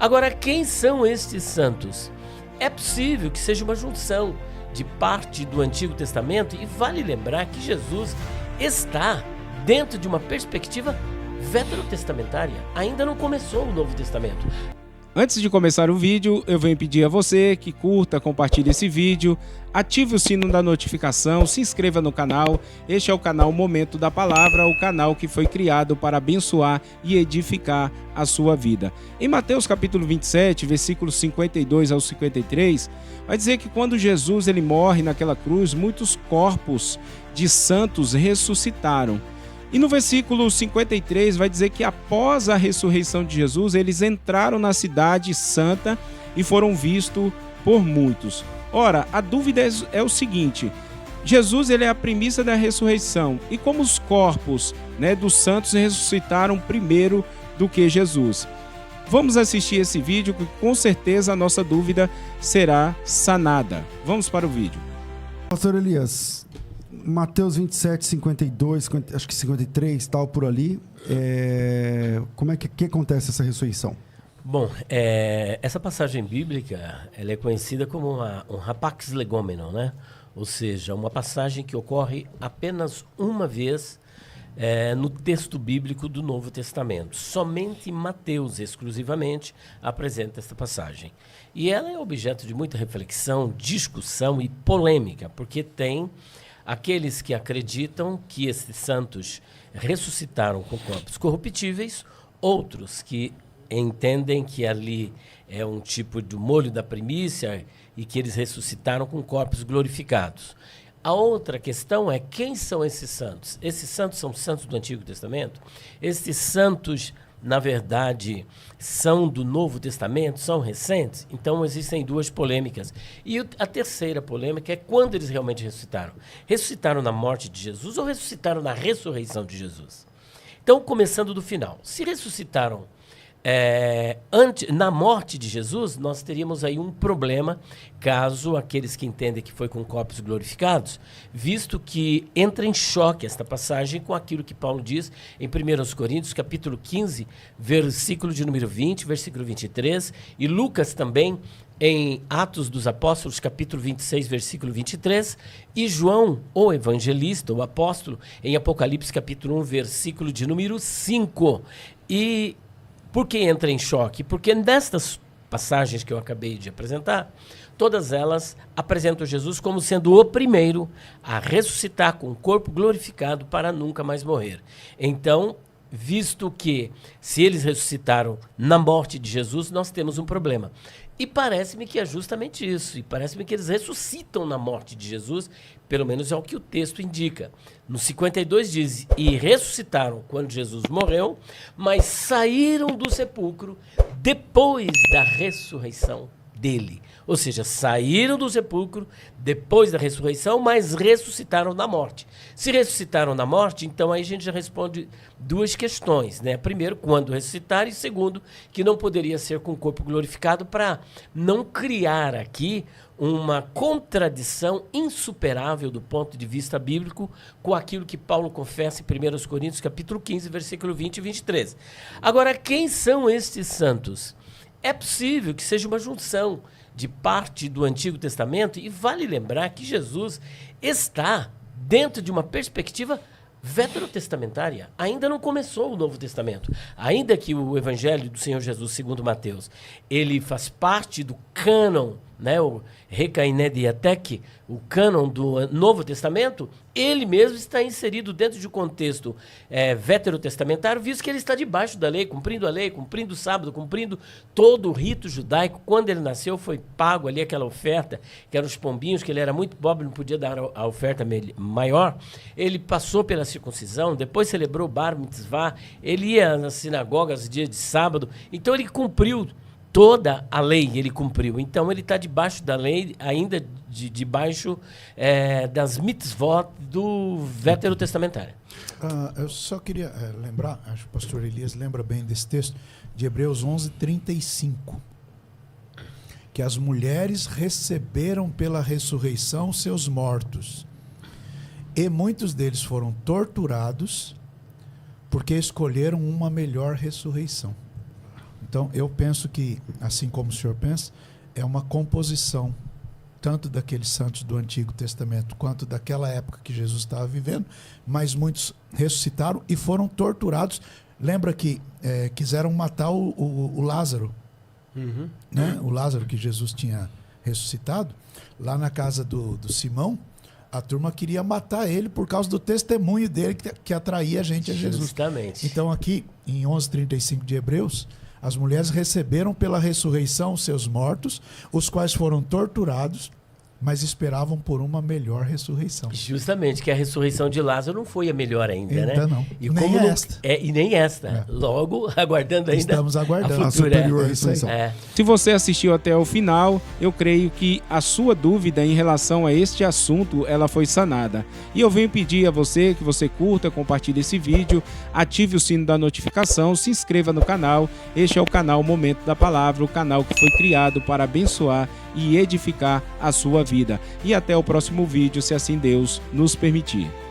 Agora, quem são estes santos? É possível que seja uma junção de parte do Antigo Testamento, e vale lembrar que Jesus está dentro de uma perspectiva veterotestamentária. Ainda não começou o Novo Testamento. Antes de começar o vídeo, eu venho pedir a você que curta, compartilhe esse vídeo, ative o sino da notificação, se inscreva no canal. Este é o canal Momento da Palavra, o canal que foi criado para abençoar e edificar a sua vida. Em Mateus capítulo 27, versículos 52 ao 53, vai dizer que quando Jesus ele morre naquela cruz, muitos corpos de santos ressuscitaram. E no versículo 53 vai dizer que após a ressurreição de Jesus, eles entraram na cidade santa e foram vistos por muitos. Ora, a dúvida é o seguinte: Jesus ele é a premissa da ressurreição, e como os corpos, dos santos ressuscitaram primeiro do que Jesus? Vamos assistir esse vídeo que com certeza a nossa dúvida será sanada. Vamos para o vídeo. Pastor Elias, Mateus 27, 52, acho que 53, tal, por ali. Como é que acontece essa ressurreição? Bom, essa passagem bíblica ela é conhecida como um rapax legomeno, né? Ou seja, uma passagem que ocorre apenas uma vez no texto bíblico do Novo Testamento. Somente Mateus, exclusivamente, apresenta esta passagem. E ela é objeto de muita reflexão, discussão e polêmica, porque tem aqueles que acreditam que esses santos ressuscitaram com corpos corruptíveis, outros que entendem que ali é um tipo de molho da primícia e que eles ressuscitaram com corpos glorificados. A outra questão é quem são esses santos? Esses santos são santos do Antigo Testamento? Esses santos, na verdade, são do Novo Testamento, são recentes? Então existem duas polêmicas. E a terceira polêmica é quando eles realmente ressuscitaram. Ressuscitaram na morte de Jesus ou ressuscitaram na ressurreição de Jesus? Então, começando do final. Se ressuscitaram na morte de Jesus, nós teríamos aí um problema, caso aqueles que entendem que foi com corpos glorificados, visto que entra em choque esta passagem com aquilo que Paulo diz em 1 Coríntios, capítulo 15, versículo de número 20, versículo 23, e Lucas também em Atos dos Apóstolos, capítulo 26, versículo 23, e João, o evangelista, o apóstolo, em Apocalipse, capítulo 1, versículo de número 5. E por que entra em choque? Porque nestas passagens que eu acabei de apresentar, todas elas apresentam Jesus como sendo o primeiro a ressuscitar com o corpo glorificado para nunca mais morrer. Então, visto que se eles ressuscitaram na morte de Jesus, nós temos um problema. E parece-me que é justamente isso. E parece-me que eles ressuscitam na morte de Jesus, pelo menos é o que o texto indica. No 52 diz, e ressuscitaram quando Jesus morreu, mas saíram do sepulcro depois da ressurreição dele. Ou seja, saíram do sepulcro depois da ressurreição, mas ressuscitaram na morte. Se ressuscitaram na morte, então aí a gente já responde duas questões, né? Primeiro, quando ressuscitaram, e segundo, que não poderia ser com o corpo glorificado para não criar aqui uma contradição insuperável do ponto de vista bíblico com aquilo que Paulo confessa em 1 Coríntios, capítulo 15, versículo 20 e 23. Agora, quem são estes santos? É possível que seja uma junção de parte do Antigo Testamento, e vale lembrar que Jesus está dentro de uma perspectiva veterotestamentária. Ainda não começou o Novo Testamento. Ainda que o Evangelho do Senhor Jesus, segundo Mateus, ele faz parte do cânon, o Rekainedeatek, o cânon do Novo Testamento, ele mesmo está inserido dentro de um contexto veterotestamentário, visto que ele está debaixo da lei, cumprindo o sábado, cumprindo todo o rito judaico. Quando ele nasceu, foi pago ali aquela oferta, que eram os pombinhos, que ele era muito pobre, não podia dar a oferta maior. Ele passou pela circuncisão, depois celebrou o Bar Mitzvah, ele ia nas sinagogas dias de sábado, então ele cumpriu toda a lei, ele cumpriu. Então ele está debaixo da lei, ainda debaixo das mitzvot do veterotestamentário. Eu só queria lembrar, acho que o pastor Elias lembra bem desse texto, de Hebreus 11:35, que as mulheres receberam pela ressurreição seus mortos, e muitos deles foram torturados porque escolheram uma melhor ressurreição. Então, eu penso que, assim como o senhor pensa, é uma composição tanto daqueles santos do Antigo Testamento quanto daquela época que Jesus estava vivendo, mas muitos ressuscitaram e foram torturados. Lembra que quiseram matar o Lázaro, né? O Lázaro que Jesus tinha ressuscitado, lá na casa do Simão, a turma queria matar ele por causa do testemunho dele que atraía a gente a Jesus. Justamente. Então aqui, em 11:35 de Hebreus, as mulheres receberam pela ressurreição os seus mortos, os quais foram torturados, mas esperavam por uma melhor ressurreição. Justamente, que a ressurreição de Lázaro não foi a melhor ainda, Ainda né? não. E Nem como esta. E nem esta. Logo, aguardando ainda Estamos aguardando. a futura. A superior É isso aí. ressurreição. Se você assistiu até o final, eu creio que a sua dúvida em relação a este assunto, ela foi sanada. E eu venho pedir a você que você curta, compartilhe esse vídeo, ative o sino da notificação, se inscreva no canal. Este é o canal Momento da Palavra, o canal que foi criado para abençoar e edificar a sua vida. E até o próximo vídeo, se assim Deus nos permitir.